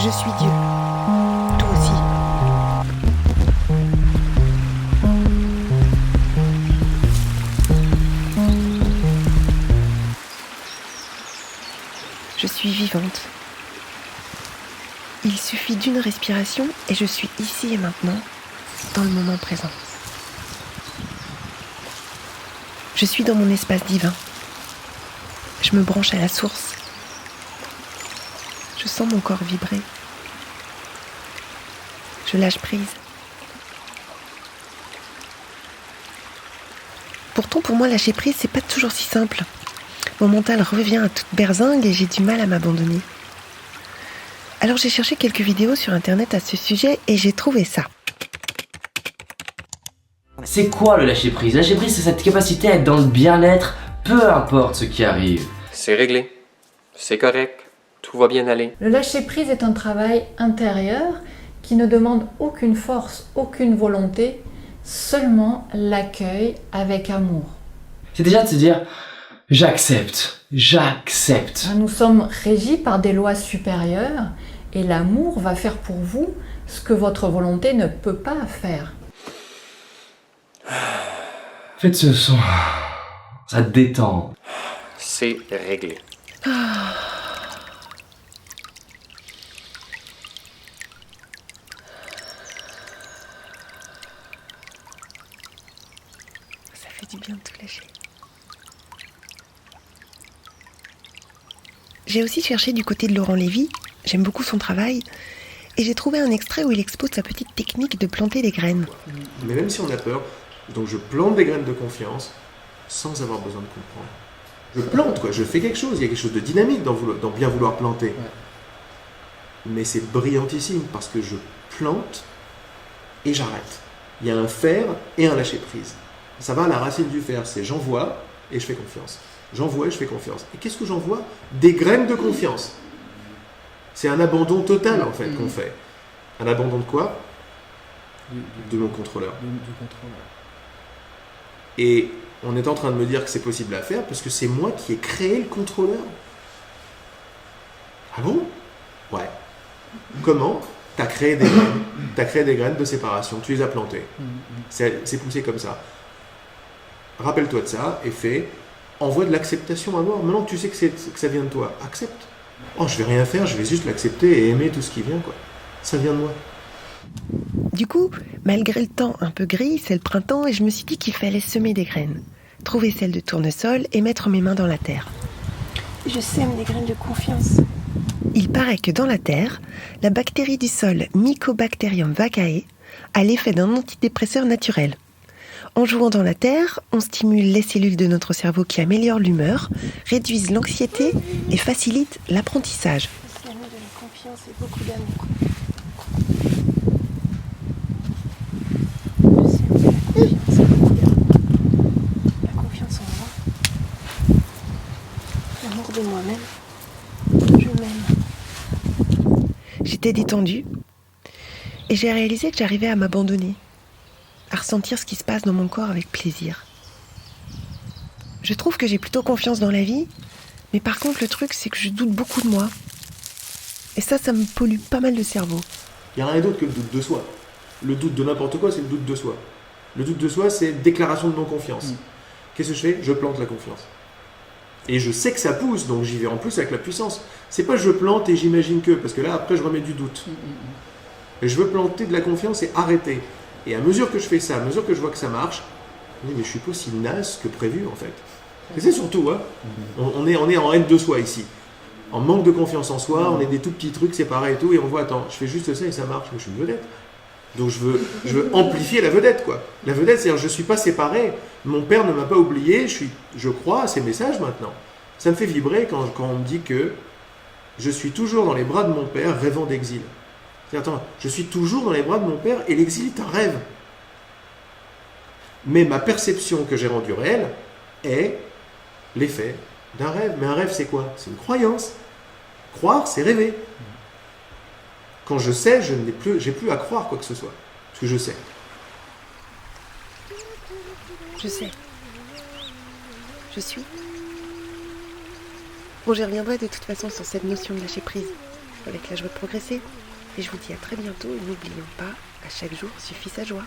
Je suis Dieu. Toi aussi. Je suis vivante. Il suffit d'une respiration et je suis ici et maintenant, dans le moment présent. Je suis dans mon espace divin. Je me branche à la source. Je sens mon corps vibrer. Je lâche prise. Pourtant, pour moi, lâcher prise, c'est pas toujours si simple. Mon mental revient à toute berzingue et j'ai du mal à m'abandonner. Alors j'ai cherché quelques vidéos sur internet à ce sujet et j'ai trouvé ça. C'est quoi le lâcher prise? Lâcher prise, c'est cette capacité à être dans le bien-être, peu importe ce qui arrive. C'est réglé, c'est correct, tout va bien aller. Le lâcher-prise est un travail intérieur qui ne demande aucune force, aucune volonté, seulement l'accueil avec amour. C'est déjà de se dire, j'accepte. Nous sommes régis par des lois supérieures et l'amour va faire pour vous ce que votre volonté ne peut pas faire. Faites ce son, ça te détend. C'est réglé. Ça fait du bien de tout lâcher. J'ai aussi cherché du côté de Laurent Lévy, j'aime beaucoup son travail, et j'ai trouvé un extrait où il expose sa petite technique de planter des graines. Mais même si on a peur, donc je plante des graines de confiance sans avoir besoin de comprendre. Je plante, quoi, je fais quelque chose, il y a quelque chose de dynamique dans bien vouloir planter. Mais c'est brillantissime parce que je plante et j'arrête. Il y a un faire et un lâcher prise. Ça va à la racine du faire, c'est j'envoie et je fais confiance. J'envoie et je fais confiance. Et qu'est-ce que j'envoie? Des graines de confiance. C'est un abandon total en fait qu'on fait. Un abandon de quoi? De mon contrôleur. Et on est en train de me dire que c'est possible à faire parce que c'est moi qui ai créé le contrôleur. Ah bon? Ouais. Comment? T'as créé des graines. T'as créé des graines de séparation. Tu les as plantées. C'est poussé comme ça. Rappelle-toi de ça et fais. Envoie de l'acceptation à mort. Maintenant que tu sais que ça vient de toi, accepte. Oh, je vais rien faire, je vais juste l'accepter et aimer tout ce qui vient, quoi. Ça vient de moi. Du coup, malgré le temps un peu gris, c'est le printemps et je me suis dit qu'il fallait semer des graines. Trouver celles de tournesol et mettre mes mains dans la terre. Je sème des graines de confiance. Il paraît que dans la terre, la bactérie du sol Mycobacterium vaccae a l'effet d'un antidépresseur naturel. En jouant dans la terre, on stimule les cellules de notre cerveau qui améliorent l'humeur, réduisent l'anxiété et facilitent l'apprentissage. C'est de la confiance et beaucoup d'amour. La confiance en moi. L'amour de moi-même. Je m'aime. J'étais détendue et j'ai réalisé que j'arrivais à m'abandonner, à ressentir ce qui se passe dans mon corps avec plaisir. Je trouve que j'ai plutôt confiance dans la vie, mais par contre le truc c'est que je doute beaucoup de moi. Et ça me pollue pas mal le cerveau. Il n'y a rien d'autre que le doute de soi. Le doute de n'importe quoi, c'est le doute de soi. Le doute de soi, c'est déclaration de non-confiance. Qu'est-ce que je fais? Je plante la confiance. Et je sais que ça pousse, donc j'y vais en plus avec la puissance. C'est pas je plante et j'imagine que, parce que là après je remets du doute. Et je veux planter de la confiance et arrêter. Et à mesure que je fais ça, à mesure que je vois que ça marche, je me dis mais je suis pas aussi naze que prévu en fait. Et c'est surtout, hein, on est en haine de soi ici. En manque de confiance en soi, on est des tout petits trucs séparés et tout, et on voit, attends, je fais juste ça et ça marche, mais je suis une vedette. Donc je veux amplifier la vedette, quoi. La vedette, c'est-à-dire je ne suis pas séparé, mon père ne m'a pas oublié, je crois à ces messages maintenant. Ça me fait vibrer quand on me dit que je suis toujours dans les bras de mon père rêvant d'exil. C'est-à-dire, attends, je suis toujours dans les bras de mon père et l'exil est un rêve. Mais ma perception que j'ai rendue réelle est l'effet d'un rêve. Mais un rêve, c'est quoi? C'est une croyance. Croire, c'est rêver. Quand je sais, j'ai plus à croire quoi que ce soit. Parce que je sais. Je sais. Je suis. Bon, j'y reviendrai de toute façon sur cette notion de lâcher prise. avec la joie de progresser. Et je vous dis à très bientôt et n'oublions pas, à chaque jour suffit sa joie.